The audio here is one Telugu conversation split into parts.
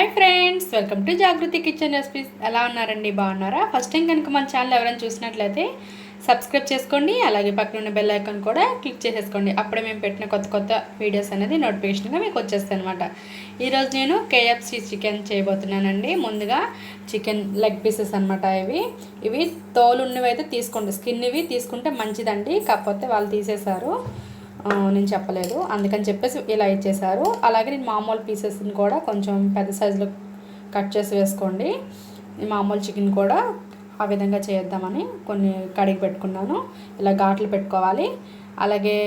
Hi friends, welcome to Jagruti kitchen recipes. ఎలా ఉన్నారండి? బాగున్నారా? ఫస్ట్ టైం కనుక మన ఛానల్ ఎవరైనా చూసినట్లయితే సబ్స్క్రైబ్ చేసుకోండి. అలాగే పక్కన ఉన్న బెల్ ఐకాన్ కూడా క్లిక్ చేసేసుకోండి. అప్పుడే మేము పెట్టిన కొత్త వీడియోస్ అనేది నోటిఫికేషన్గా మీకు వచ్చేస్తాయి అనమాట. ఈరోజు నేను KFC చికెన్ చేయబోతున్నానండి. ముందుగా చికెన్ లెగ్ పీసెస్ అనమాట. ఇవి తోలు ఉన్నవి అయితే తీసుకోండి, స్కిన్ ఇవి తీసుకుంటే మంచిదండి. కాకపోతే వాళ్ళు తీసేశారు, నేను చెప్పలేదు, అందుకని చెప్పేసి ఇలా ఇచ్చేసారు. అలాగే నేను మామూలు పీసెస్ని కూడా కొంచెం పెద్ద సైజులో కట్ చేసి వేసుకోండి. మామూలు చికెన్ కూడా ఆ విధంగా చేద్దామని కొన్ని కడిగి పెట్టుకున్నాను. ఇలా ఘాట్లు పెట్టుకోవాలి. అలాగే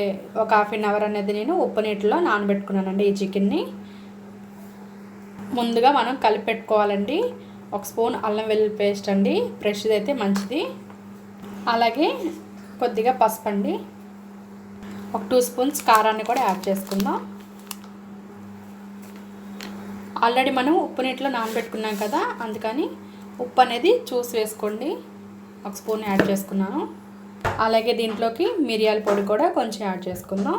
ఒక ½ అవర్ అనేది నేను ఉప్పు నీటిలో నానబెట్టుకున్నానండి ఈ చికెన్ని. ముందుగా మనం కలిపి పెట్టుకోవాలండి. 1 స్పూన్ అల్లం వెల్లుల్లి పేస్ట్ అండి, ఫ్రెష్ది అయితే మంచిది. అలాగే కొద్దిగా పసుపు అండి, ఒక 2 స్పూన్స్ కారాన్ని కూడా యాడ్ చేసుకుందాం. ఆల్రెడీ మనం ఉప్పు నీటిలో నానబెట్టుకున్నాం కదా, అందుకని ఉప్పు అనేది చూసి వేసుకోండి. 1 స్పూన్ యాడ్ చేసుకున్నాను. అలాగే దీంట్లోకి మిరియాల పొడి కూడా కొంచెం యాడ్ చేసుకుందాం.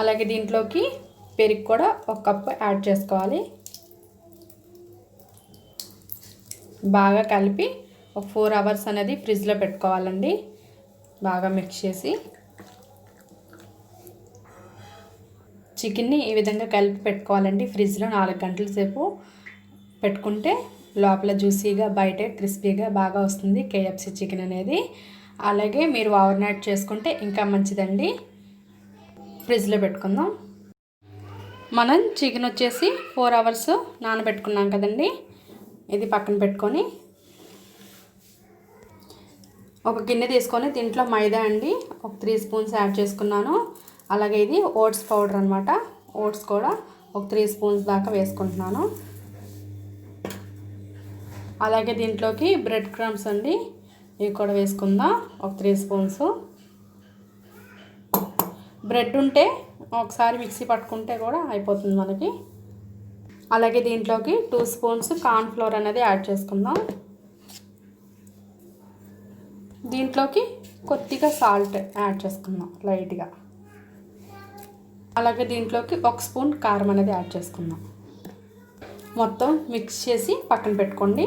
అలాగే దీంట్లోకి పెరుగు కూడా 1 కప్పు యాడ్ చేసుకోవాలి. బాగా కలిపి ఒక 4 అవర్స్ అనేది ఫ్రిడ్జ్లో పెట్టుకోవాలండి. బాగా మిక్స్ చేసి చికెన్ని ఈ విధంగా కలిపి పెట్టుకోవాలండి. ఫ్రిడ్జ్లో 4 గంటల సేపు పెట్టుకుంటే లోపల జ్యూసీగా బయట క్రిస్పీగా బాగా వస్తుంది KFC చికెన్ అనేది. అలాగే మీరు ఓవర్ నైట్ చేసుకుంటే ఇంకా మంచిదండి. ఫ్రిడ్జ్లో పెట్టుకుందాం. మనం చికెన్ వచ్చేసి 4 అవర్స్ నానబెట్టుకున్నాం కదండి. ఇది పక్కన పెట్టుకొని ఒక గిన్నె తీసుకొని దీంట్లో మైదా అండి ఒక 3 స్పూన్స్ యాడ్ చేసుకున్నాను. అలాగే ఇది ఓట్స్ పౌడర్ అనమాట. ఓట్స్ కూడా ఒక 3 స్పూన్స్ దాకా వేసుకుంటున్నాను. అలాగే దీంట్లోకి బ్రెడ్ క్రమ్స్ అండి, ఇవి కూడా వేసుకుందాం ఒక 3 స్పూన్స్. బ్రెడ్ ఉంటే ఒకసారి మిక్సీ పట్టుకుంటే కూడా అయిపోతుంది మనకి. అలాగే దీంట్లోకి 2 స్పూన్స్ కార్న్ ఫ్లోర్ అనేది యాడ్ చేసుకుందాం. దీంట్లోకి కొద్దిగా సాల్ట్ యాడ్ చేసుకుందాం లైట్గా. అలాగే దీంట్లోకి 1 స్పూన్ కారం అనేది యాడ్ చేసుకుందాం. మొత్తం మిక్స్ చేసి పక్కన పెట్టుకోండి.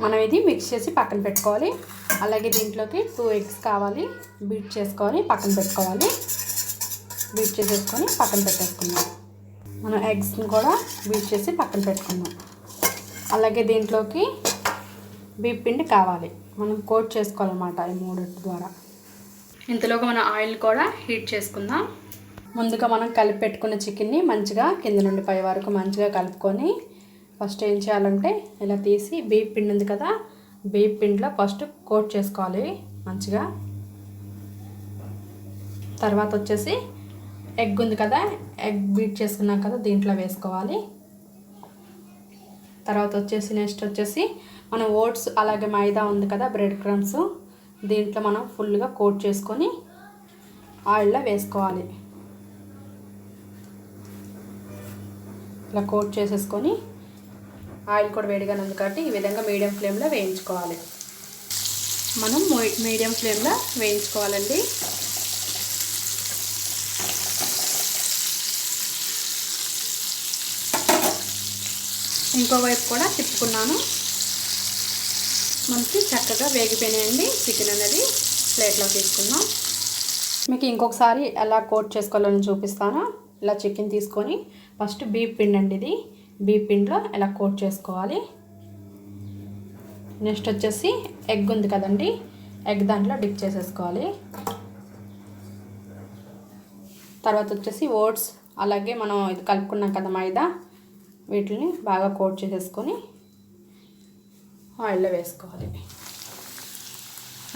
మనం ఇది మిక్స్ చేసి పక్కన పెట్టుకోవాలి. అలాగే దీంట్లోకి 2 ఎగ్స్ కావాలి, బీట్ చేసుకొని పక్కన పెట్టుకోవాలి. బీట్ చేసేసుకొని పక్కన పెట్టేసుకుందాం. మనం ఎగ్స్ని కూడా బీట్ చేసి పక్కన పెట్టుకుందాం. అలాగే దీంట్లోకి బీప్ పిండి కావాలి, మనం కోట్ చేసుకోవాలన్నమాట ఈ 3 ద్వారా. ఇంతలోకి మనం ఆయిల్ కూడా హీట్ చేసుకుందాం. ముందుగా మనం కలిపి పెట్టుకున్న చికెన్ని మంచిగా కింద నుండి పై వరకు మంచిగా కలుపుకొని ఫస్ట్ ఏం చేయాలంటే ఇలా తీసి బీప్ పిండి ఉంది కదా, బీప్ పిండిలో ఫస్ట్ కోట్ చేసుకోవాలి మంచిగా. తర్వాత వచ్చేసి ఎగ్ ఉంది కదా, ఎగ్ బీట్ చేసుకున్నాం కదా, దీంట్లో వేసుకోవాలి. తర్వాత వచ్చేసి నెక్స్ట్ వచ్చేసి మనం ఓట్స్ అలాగే మైదా ఉంది కదా, బ్రెడ్ క్రమ్స్, దీంట్లో మనం ఫుల్గా కోట్ చేసుకొని ఆయిల్లో వేసుకోవాలి. ఇలా కోట్ చేసేసుకొని ఆయిల్ కూడా వేడిగానే ఉంది కాబట్టి ఈ విధంగా మీడియం ఫ్లేమ్లో వేయించుకోవాలి. మనం మీడియం ఫ్లేమ్లో వేయించుకోవాలండి. ఇంకోవైపు కూడా తిప్పుకున్నాను. మనకి చక్కగా వేగిపోయినాయండి. చికెన్ అనేది ప్లేట్లో తీసుకుందాం. మీకు ఇంకొకసారి ఎలా కోట్ చేసుకోవాలని చూపిస్తాను. ఇలా చికెన్ తీసుకొని ఫస్ట్ బీప్ పిండి అండి, ఇది బీప్ పిండిలో ఇలా కోట్ చేసుకోవాలి. నెక్స్ట్ వచ్చేసి ఎగ్ ఉంది కదండి, ఎగ్ దాంట్లో డిప్ చేసేసుకోవాలి. తర్వాత వచ్చేసి ఓట్స్ అలాగే మనం ఇది కలుపుకున్నాం కదా మైదా, వీటిని బాగా కోట్ చేసేసుకొని ఆయిల్లో వేసుకోవాలి.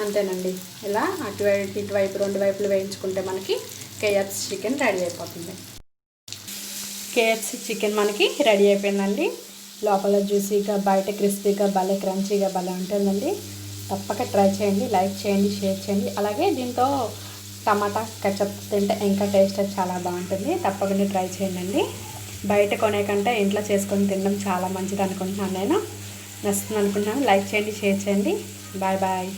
అంతేనండి. ఇలా ఇటువైపు 2 వైపులు వేయించుకుంటే మనకి KFC చికెన్ రెడీ అయిపోతుంది. KFC చికెన్ మనకి రెడీ అయిపోయిందండి. లోపల జ్యూసీగా బయట క్రిస్పీగా భలే క్రంచీగా భలే ఉంటుందండి. తప్పక ట్రై చేయండి, లైక్ చేయండి, షేర్ చేయండి. అలాగే దీంతో టమాటా కెచప్ తింటే ఇంకా టేస్ట్ చాలా బాగుంటుంది. తప్పకుండా ట్రై చేయండి. బయట కొనే కంటే ఇంట్లో చేసుకొని తినడం చాలా మంచిది అనుకుంటున్నాను. నేను నచ్చుతుంది అనుకుంటున్నాను. లైక్ చేయండి, షేర్ చేయండి. Bye bye.